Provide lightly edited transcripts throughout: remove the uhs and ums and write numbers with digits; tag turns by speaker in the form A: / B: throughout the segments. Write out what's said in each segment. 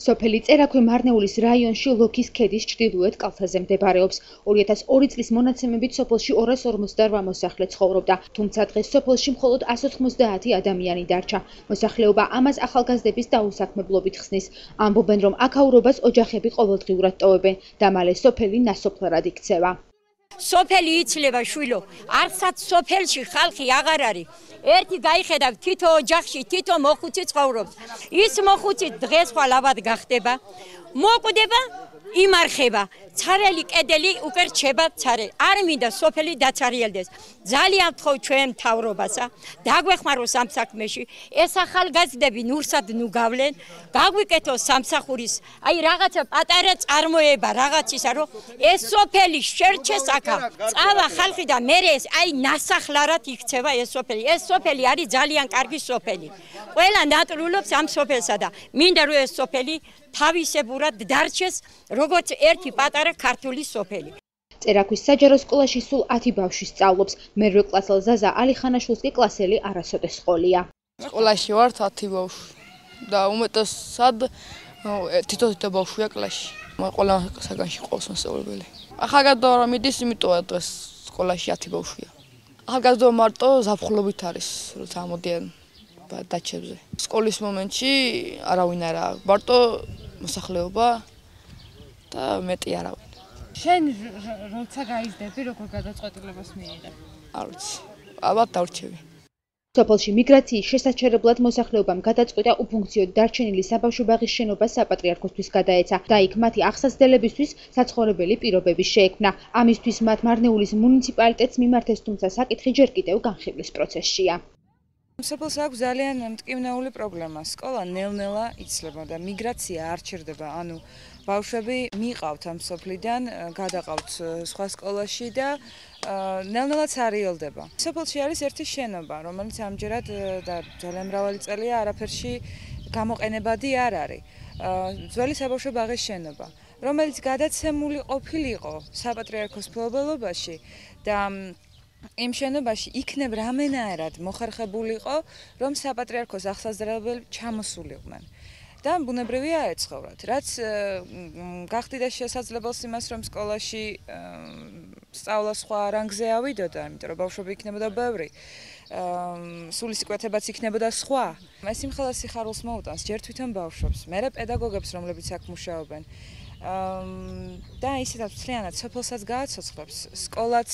A: სოფელი წერაქვი მარნეულის რაიონში ლოქის ქედის ჩრდილოეთ კალთაზე მდებარეობს. 2002 წლის მონაცემებით სოფელში 248 მოსახლე ცხოვრობდა, თუმცა დღეს სოფელში მხოლოდ 190 ადამიანი დარჩა. მოსახლეობა ამას ახალგაზრდების დაუსაქმებლობით ხსნის. ამბობენ, რომ აქაურობას ოჯახები ყოველდღიურად ტოვებენ და მალე სოფელი ნასოფლარად იქცევა.
B: სოფელი იცლება შვილო, არცაც სოფელში ხალხი აღარ არის. ერთი გაიხედავ თითო ოჯახში თითო მოხუცი ცხოვრობს. ის მოხუცი დღეს ხვალ აბად გახდება, მოკვდება, იმარხება. ცარელი კედელი უკვე რჩება ცარე. არ მინდა სოფელი დაცარიელდეს. ძალიან ვთხოვ ჩვენ მთავრობასა, დაგვეხმაროს ამ საქმეში. ეს ახალგაზრდები ნურსად ნუ გავლენ, გაგვიკეთოს სამსახურის, აი რაღაცა პატარა წარმოება, რაღაც ისა, რომ ეს სოფელი შერჩეს აქა. წავა ხალხი და მერე ეს აი ნასახლარად იქცევა ეს სოფელი. ეს სოფელი არის ძალიან კარგი სოფელი. ყველა ნატრულობს ამ სოფელსა და მინდა რომ ეს სოფელი თავისებურად დარჩეს, როგორც ერთი პატარა ქართული სოფელი.
A: წერაქვის საჯარო სკოლაში სულ 10 ბავშვი სწავლობს. მერვე კლასელ ზაზა ალიხანაშვილს კი კლასელი არასოდეს ყოლია.
C: სკოლაში ვარ 10 ბავშვი და უმეტესად თითო ბავშვია კლასში. ყველა საგანში ყავს მასწავლებელი. ახალგაზრდა მიდის, იმიტომ დღეს სკოლაში 10 ბავშვია. ახალგაზრდა მარტო ზაფხულობით არის, როცა ამოდიან დაჩებზე. სკოლის მომენტში არავინ არა, მარტო მოსახლეობა და მეტი არავინ.
D: შენ როცა გაიზრდები, როგორ გადაწყვეტილებას მიიღებ?
C: არ ვიცი, ალბათ დავრჩები.
A: სოფელში მიგრაციის შესაჩერებლად მოსახლეობამ გადაწყვიტა უფუნქციოდ დარჩენილი საბავშვო ბაღის შენობა საპატრიარქოსთვის გადაეცა და იქ მათი აღსაზრდელებისთვის საცხოვრებელი პირობები შეექმნა. ამისთვის მათ მარნეულის მუნიციპალიტეტს მიმართეს, თუმცა საკითხი ჯერ კიდევ განხილვის პროცესშია.
D: სოფელს აქვს ძალიან მტკივნეული პრობლემა. სკოლა ნელ-ნელა იცლება და მიგრაცია არ ჩერდება. ანუ ბავშვები მიყავთ ამ სოფლიდან, გადაყავთ სხვა სკოლაში და ნელ-ნელაც არიელდება. სოფელში არის ერთი შენობა, რომელიც ამჯერად და ძალიან მრავალი წელია არაფერში გამოყენებადი არ არის. ძველი საბავშვო ბაღის შენობა, რომელიც გადაცემული ყოფილიყო საპატრიარქოს მფლობელობაში და იმ შენობაში იქნებ რამენაერად მოხერხებულიყო, რომ საპატრიარქოს აღსაზრდელები ჩამოსულიყვნენ. და ბუნებრივია ეცხოვრათ, რაც გახდიდა შესაძლებელს იმას, რომ სკოლაში სწავლა სხვა რანგზე ავიდოდა, იმიტომ რომ ბავშვები იქნებოდა ბევრი. სულისკვეთებაც იქნებოდა სხვა. ეს იმხელა სიხარულს მოუტანს ჯერ თვითონ ბავშვებს, მერე პედაგოგებს, რომლებიც აქ მუშაობენ. და ისედაც მთლიანად სოფელსაც გააცოცხლებს, სკოლაც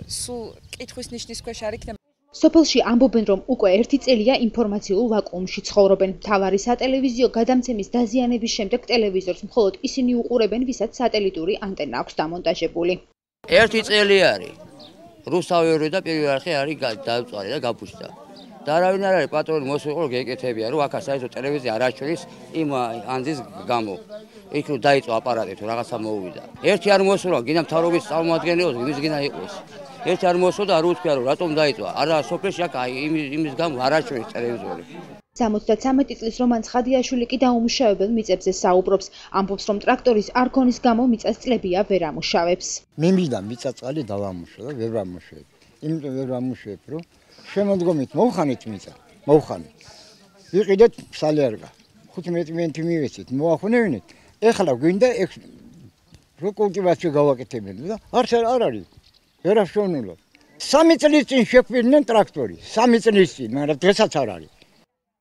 D: სულ კითხვის ნიშნის ქვეშ არ იქნება.
A: სოფელში ამბობენ, რომ უკვე 1 წელია ინფორმაციულ ვაკუუმში ცხოვრობენ. მთავარი სატელევიზიო გადამცემის დაზიანების შემდეგ ტელევიზორს მხოლოდ ისინი უყურებენ, ვისაც სატელიტური ანტენა აქვს დამონტაჟებული.
E: 1 წელი არის. რუსთავი და პირველი არხი არის დაუწვარი და გაფუჭდა. და არავინ არ არის პატრონი მოსულიყო გეკეთებია, რომ აქა საერთოდ ტელევიზია არ აჩვენის იმ ანძის გამო. იქ რომ დაიწყო აპარატი თუ რაღაცა მოუვიდა. ერთი არ მოსულა, გინდა მთავრობის წარმომადგენელს, იმის გინდა იყოს. ერთი არ მოსულა და არ უთქვია რომ რატომ დაიწყო. არა სოფელში აქ იმის გამო არ აჩვენის ტელევიზორი.
A: 73 წლის რომან ცხადიაშვილი კი დაუმუშავებელ მიწებზე საუბრობს. ამბობს, რომ ტრაქტორის არ ქონის გამო მიწას წლებია ვერ ამუშავებს.
F: მე მინდა მიწაწალი დავამუშავო და ვერ ვამუშავებ. იმიტომ ვერ ვამუშავებ, რომ შემოდგომით მოვხანით მიწა, მოვხანით. ვიყიდეთ სალერგა. 15 მენტი მივეცით, მოახუნევინეთ. ეხლა გვინდა რო კულტივაცია გავაკეთებინო და არც არ არის. ვერ აღშოვნულობ. 3 წლის წინ შექმნილ ტრაქტორი, 3 წლის წინ, მაგრამ დღესაც არ არის.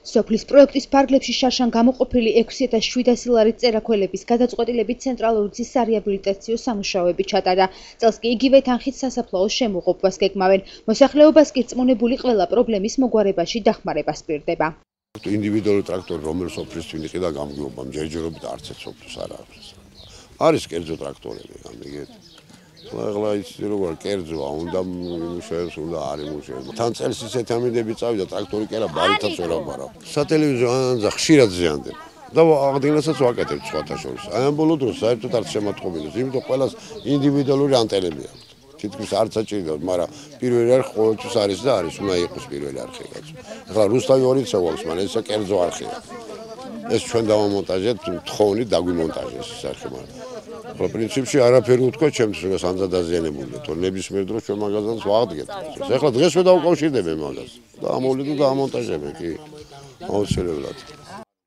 A: სოფლის პროექტის ფარგლებში შარშან გამოყოფილი 6700 ლარით წერაქველების გადაწყვეტილებით ცენტრალური გზის სარეაბილიტაციო სამუშაოები ჩატარდა. წელს კი იგივე თანხით სასაფლაოს შემოღობვას გეგმავენ. მოსახლეობას კი რწმუნებული ყველა პრობლემის მოგვარებაში დახმარებას პირდება.
G: ინდივიდუალური ტრაქტორი, რომელიც სოფლის წინ იყიდა გამგეობა, ჯერჯერობით არც ერთ სოფლის არ აქვს. არის კერძო ტრაქტორები, ამიგეთ. ახლა იცი როგორ კერძოა, უნდა იმუშავებს, უნდა არ იმუშავებს. თან წელს ისეთი ამინდები წავიდა ტრაქტორი კი არა, ბარითაც ვერ ამბარა. სატელევიზიო ანძა ხშირად ზიანდება. და აღდგენასაც ვაკეთებ სხვათა შორის. აი ამ ბოლო დროს საერთოდ არც შემატყობინებს, იმიტომ ყველას ინდივიდუალური ანტენები აქვს. თითქმის არც საჭიროა, მაგრამ პირველი არხი ყოველთვის არის და არის, უნდა იყოს პირველი არხი. ახლა რუსთავი 2 წელი აქვს, მაგრამ ეს კერძო არხია. ეს ჩვენ დავამონტაჟეთ, თხოვნით დაგვიმონტაჟეს ეს არხი, მაგრამ ხო პრინციპში არაფერი უთქვა ჩემთვის, რომ ანძა დაზიანებულია, თორე ნებისმიერ დროს ჩვენ მაგაზანს ვაღდგეთ. ახლა დღესვე დავუკავშირდებენ მაგას. და ამოვლიდო და ამონტაჟებენ, კი. აუცილებლად.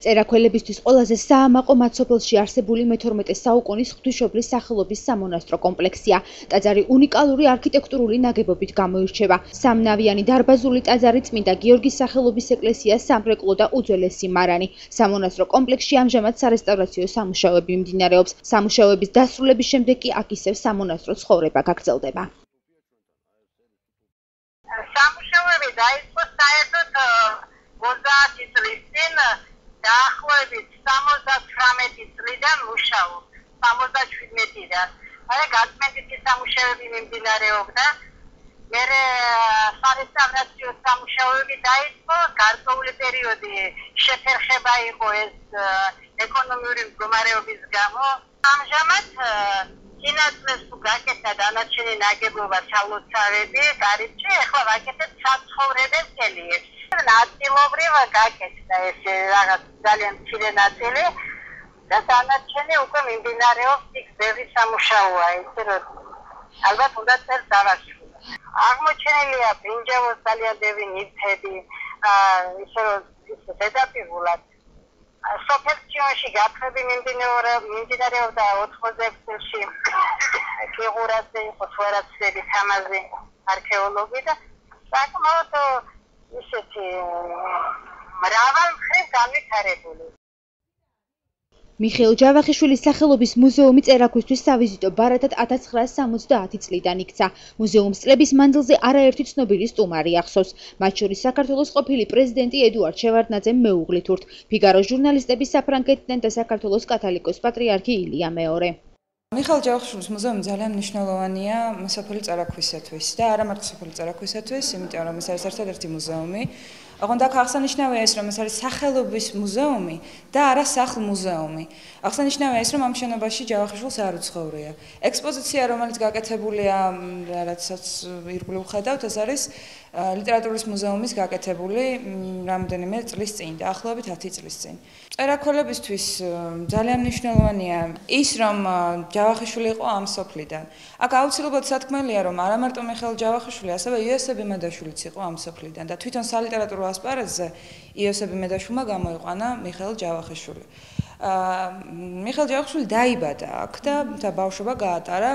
A: წერაქველებისთვის ყველაზე საამაყო მათ სოფელში არსებული მე-12 საუკუნის ღვთისმშობლის სახელობის სამონასტრო კომპლექსია. ტაძარი უნიკალური არქიტექტურული ნაგებობით გამოირჩევა. სამნავიანი დარბაზული ტაძარი წმინდა გიორგის სახელობის ეკლესიას სამრეკლო და უძველესი მარანი. სამონასტრო კომპლექსში ამჟამად სარესტავრაციო სამუშაოები მიმდინარეობს. სამუშაოების დასრულების შემდეგ კი აქ ისევ სამონასტრო ცხოვრება გაგრძელდება.
H: სამუშაოები დაიწყო საერთოდ 30 წლის წინ დაახლოებით 79 წლიდან მუშაობ 77-დან. აი გაწმენდითი სამუშაოები მიმდინარეობდა. მერე სარესტავრაციო სამუშაოები დაიწყო, გარკვეული პერიოდი შეფერხება იყო ეს ეკონომიური მდგომარეობის გამო. ამჟამად წინასწრეს თუ გაკეთა დანარჩენი ნაგებობა სალოცავები, კარიბჭე, ახლა ვაკეთებ საცხოვრებელ კელიებს. ნაწილობრივ გაკეთდა ეს რაღაც ძალიან მცირე ნაწილი და დანარჩენი უკვე მიმდინარეობს იქ ბევრი სამუშაოა, ისე რომ ალბათ უნდა წელს დავასრულო. აღმოჩენილია ბრინჯაოს ძალიან ბევრი ნივთები, ისე რომ ზედაპირულად სოფელში გათხრები მიმდინარეობდა 86 წელში კიღურაზე იყო თვერაცდები თამაზი არქეოლოგი და საკმაოდ ისეთი მრავალ მხრივ განვითარებული.
A: მიხეილ ჯავახიშვილის სახელობის მუზეუმი წერაქვისთვის სავიზიტო ბარათად 1970 წლიდან იქცა. მუზეუმს წლების მანძილზე არაერთი ცნობილი სტუმარი ახსოვს. მათ შორის საქართველოს ყოფილი პრეზიდენტი ედუარდ შევარდნაძემ მეუღლით ურთ, ფიგარო ჟურნალისტების საფრანგეთიდან და საქართველოს კათოლიკოს პატრიარქი ილია მეორე.
D: მიხეილ ჯავახიშვილის მუზეუმი ძალიან მნიშვნელოვანია სოფელი წერაქვისათვის და არა მარტო სოფელი წერაქვისათვის, იმიტომ რომ ეს არის ერთადერთი მუზეუმი. Აღონდა აღსანიშნავია ეს, რომ ეს არის სახელობის მუზეუმი და არა სახლ-მუზეუმი. აღსანიშნავია ეს, რომ ამ შენობაში ჯავახიშვილს არ უცხოვრია. ექსპოზიცია, რომელიც გაკეთებულია, რაცაც ირგვლივ ხედავთ, ეს არის ლიტერატურის მუზეუმის გაკეთებული რამდენიმე წლის წინ, დაახლოებით 10 წლის წინ. წერაქველებისთვის ძალიან მნიშვნელოვანია ის, რომ ჯავახიშვილი იყო ამ სოფლიდან. აქ აუცილებლად სათქმელია, რომ არა მარტო მიხეილ ჯავახიშვილი, ასევე იოსებ იმედაშვილიც იყო ამ სოფლიდან და თვითონ სალიტერატურო ასპარეზზე იოსებ იმედაშვილმა გამოიყვანა მიხეილ ჯავახიშვილი. მიხეილ ჯავახიშვილი დაიბადა აქ და ბავშვობა გაატარა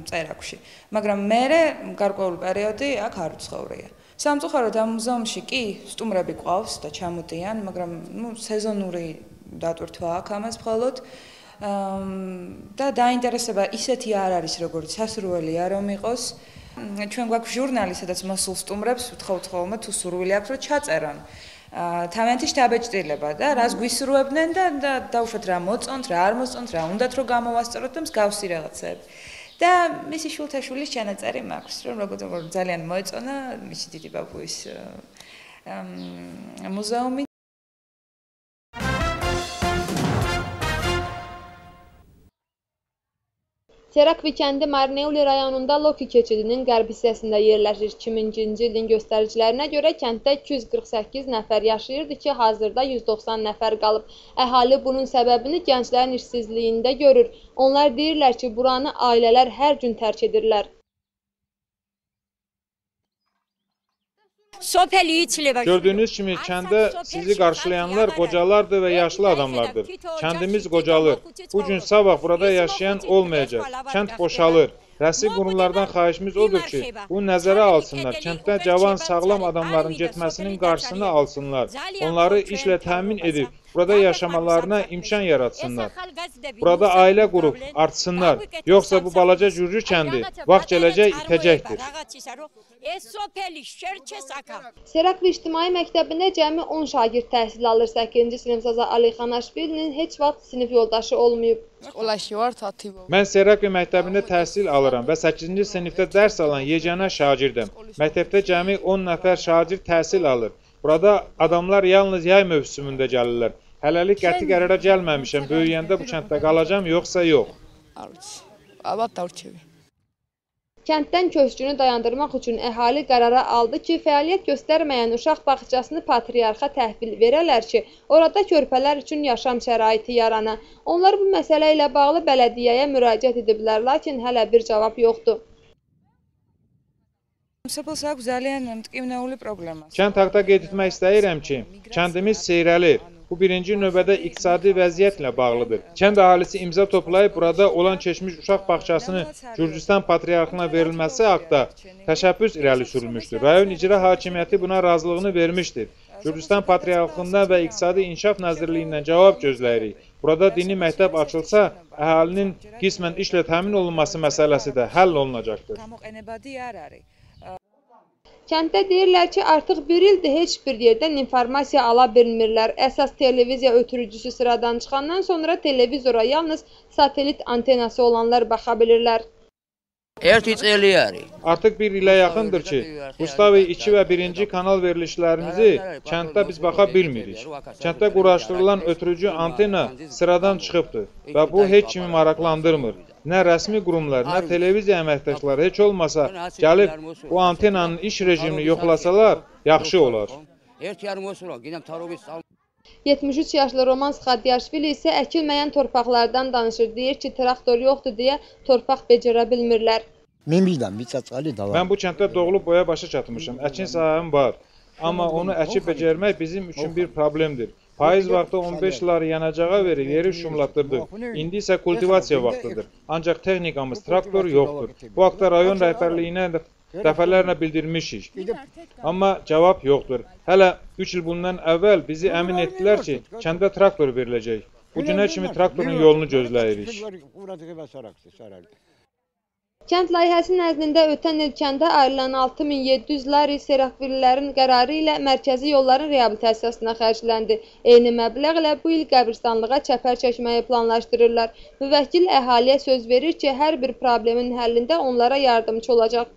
D: წერაქვში, მაგრამ მერე გარკვეული პერიოდი აქ არ უცხოვრია. სამწუხაროდ ამ მუზეუმში კი სტუმრები ყავს და ჩამოდიან, მაგრამ სეზონური დატვირთვა აქვს ამას მხოლოდ და დაინტერესება ისეთი არ არის, როგორც სასურველია რომ იყოს. ჩვენ გვაქვს ჟურნალი, სადაც მოსულ სტუმრებს ვთხოვთ ხოლმე თუ სურვილი აქვს, რომ ჩაწერონ. თავიანთი შთაბეჭდილება და რას გვისურვებდნენ და დაუშვათ რა მოწონთ, რა არ მოწონთ, რა უნდათ რომ გამოვასწოროთ და მსგავსი რაღაცები. და მისი შვილთაშვილის ჩანაწერი მაქვს, რომ როგორც ძალიან მოეწონა მისი დიდი ბაბუის მუზეუმი.
I: Terakvikende Marneuli rayonunda Loki keçidinin qərb hissəsində yerləşir. 2000-ci ilin göstəricilərinə görə kənddə 248 nəfər yaşayırdı ki, hazırda 190 nəfər qalıb. Əhali bunun səbəbini gənclərin işsizliyində görür. Onlar deyirlər ki, buranı ailələr hər gün tərk edirlər.
J: Gördüğünüz kimi kəndə sizi qarşılayanlar qocalardır və yaşlı adamlardır. Kəndimiz qocalır. Bugün sabah burada yaşayan olmayacaq. Kənd boşalır. Rəsmi qurumlardan xahişimiz odur ki, bu nəzərə alsınlar. Kənddə cavan, sağlam adamların getməsinin qarşısını alsınlar. Onları işlə təmin edib, burada yaşamalarına imkan yaratsınlar. Burada ailə qurub artsınlar. Yoxsa bu balaca Gürcü kəndi vaxt gələcək itəcəkdir.
I: Serakvi İctimai Məktəbində cəmi 10 şagird təhsil alır. 8-ci sinifzadə Alixan Aşbilinin heç vaxt sinif yoldaşı olmayıb.
J: Mən Serakvi Məktəbində təhsil alıram və 8-ci sinifdə dərs alan yeganə şagirdəm. Məktəbdə cəmi 10 nəfər şagird təhsil alır. Burada adamlar yalnız yay mövsümündə gəlirlər. Hələlik qəti qərara gəlməmişəm. Böyüyəndə bu kənddə qalacam, yoxsa yox.
I: Kənddən köçkünü dayandırmaq üçün əhali qərara aldı ki, fəaliyyət göstərməyən uşaq bağçasını patriarxa təhvil verələr ki, orada körpələr üçün yaşam şəraiti yarana. Onlar bu məsələ ilə bağlı bələdiyyəyə müraciət ediblər, lakin hələ bir cavab yoxdur.
J: Kənd haqda qeyd etmək istəyirəm ki, kəndimiz seyrəlir. Bu birinci növbədə iqtisadi vəziyyətlə bağlıdır. Kənd əhalisi imza toplayıb burada olan keçmiş uşaq bağçasını Gürcüstan Patriarxına verilməsi haqda təşəbbüs irəli sürülmüşdür. Rayon İcra Hakimiyyəti buna razılığını vermişdir. Gürcüstan Patriarxından və İqtisadi İnkişaf Nazirliyindən cavab gözləyirik. Burada dini məktəb açılsa, əhalinin qismən işlə təmin olunması məsələsi də həll olunacaqdır.
I: Kənddə deyirlər ki, artıq bir ildir heç bir yerdən informasiya ala bilmirlər. Əsas televiziya ötürücüsü sıradan çıxandan sonra televizora yalnız satelit antenası olanlar baxa bilirlər.
J: Artıq bir ilə yaxındır ki, Gustav 2 və 1-ci kanal verilişlərimizi kənddə biz baxa bilmirik. Kənddə quraşdırılan ötürücü antena sıradan çıxıbdır və bu heç kimi maraqlandırmır. Nə rəsmi qurumlar, nə televiziya əməkdaşları heç olmasa gəlib bu antenanın iş rejimini yoxlasalar, yaxşı olar.
I: 73 yaşlı Roman Sxadyaşvili isə əkilməyən torpaqlardan danışır. Deyir ki, traktor yoxdur deyə torpaq becərə bilmirlər.
J: Mən bu kənddə doğulub boya başa çatmışam. Əkin sahəm var. Amma onu əkib becərmək bizim üçün bir problemdir. Payız vaxtı 15 lar yanacağa verib yeri şumlatdırdıq. İndi isə kultivasiya vaxtıdır. Ancaq texnikamız traktor yoxdur. Bu haqda rayon rəhbərliyinə dəfələrlə bildirmişik. Amma cavab yoxdur. Hələ 3 il bundan əvvəl bizi əmin etdilər ki, kəndə traktor veriləcək. Bu günə kimi traktorun yolunu gözləyirik.
I: Kənd layihəsi nəzdində ötən il kəndə ayrılan 6700 lari Serakvililərin qərarı ilə mərkəzi yolların reabilitasiyasına xərcləndi. Eyni məbləğlə bu il qəbristanlığa çəpər çəkməyi planlaşdırırlar. Müvəkkil əhaliyə söz verir ki, hər bir problemin həllində onlara yardımcı olacaq.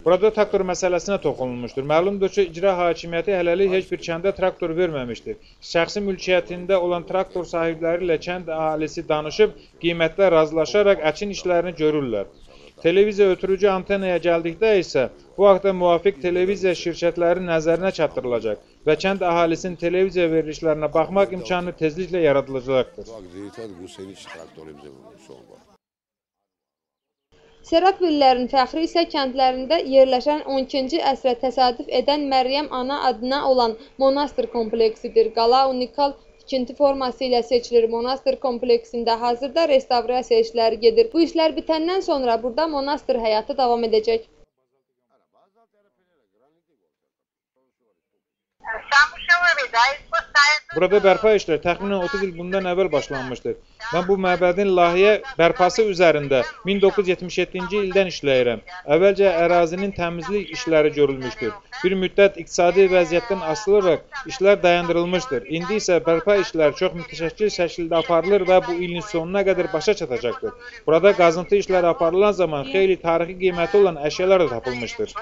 J: Burada traktor məsələsinə toxunulmuşdur. Məlumdur ki, icra hakimiyyəti hələlik heç bir kəndə traktor verməmişdir. Şəxsi mülkiyyətində olan traktor sahibləri ilə kənd əhalisi danışıb, qiymətlə razılaşaraq əkin işlərini görürlər. Televiziya ötürücü antenaya gəldikdə isə bu haqda müvafiq televiziya şirkətləri nəzərinə çatdırılacaq və kənd əhalisinin televiziya verilişlərinə baxmaq imkanı tezliklə yaradılacaqdır.
I: Serakvililərin fəxri isə kəndlərində yerləşən 12-ci əsrə təsadüf edən Məryəm Ana adına olan monastır kompleksidir. Qala unikal tikinti forması ilə seçilir. Monastır kompleksində hazırda restavrasiya işləri gedir. Bu işlər bitəndən sonra burada monastır həyatı davam edəcək.
J: Burada bərpa işləri təxminən 30 il bundan əvvəl başlanmışdır. Mən bu məbədin layihə bərpası üzərində 1977-ci ildən işləyirəm. Əvvəlcə ərazinin təmizlik işləri görülmüşdür. Bir müddət iqtisadi vəziyyətdən asılaraq işlər dayandırılmışdır. İndi isə bərpa işləri çox mütəşəkkil şəkildə aparılır və bu ilin sonuna qədər başa çatacaqdır. Burada qazıntı işləri aparılan zaman xeyli tarixi qiyməti olan əşyalar da tapılmışdır.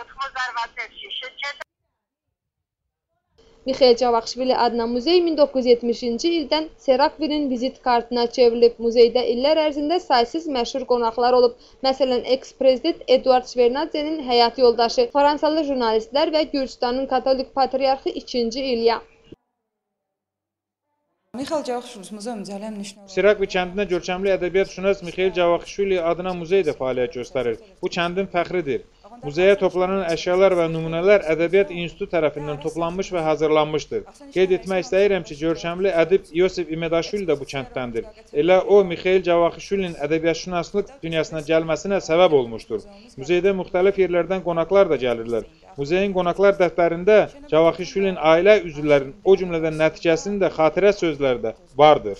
I: Mixail Cavakşvili adına muzey 1970-ci ildən Serakvilin vizit kartına çevrilib. Muzeydə illər ərzində saysız məşhur qonaqlar olub. Məsələn, eks-prezident Eduard Şvernadzenin həyat yoldaşı, Fransalı jurnalistlər və Gürcüstanın katolik patriarxı 2-ci İlya.
J: Serakvi kəndində görkəmli ədəbiyyatşünas Mixail Cavakşvili adına muzey də fəaliyyət göstərir. Bu kəndin fəxridir. Muzeyə toplanan əşyalar və nümunələr Ədəbiyyat İnstitutu tərəfindən toplanmış və hazırlanmışdır. Qeyd etmək istəyirəm ki, görkəmli ədib Yosif İmedaşvili də bu kənddəndir. Elə o, Mixail Cavakşvilinin ədəbiyyatşünaslıq dünyasına gəlməsinə səbəb olmuşdur. Muzeydə müxtəlif yerlərdən qonaqlar da gəlirlər. Muzeyin qonaqlar dəftərində Cavakşvilinin ailə üzvlərinin, o cümlədən nəticəsinin də xatirə sözləri də vardır.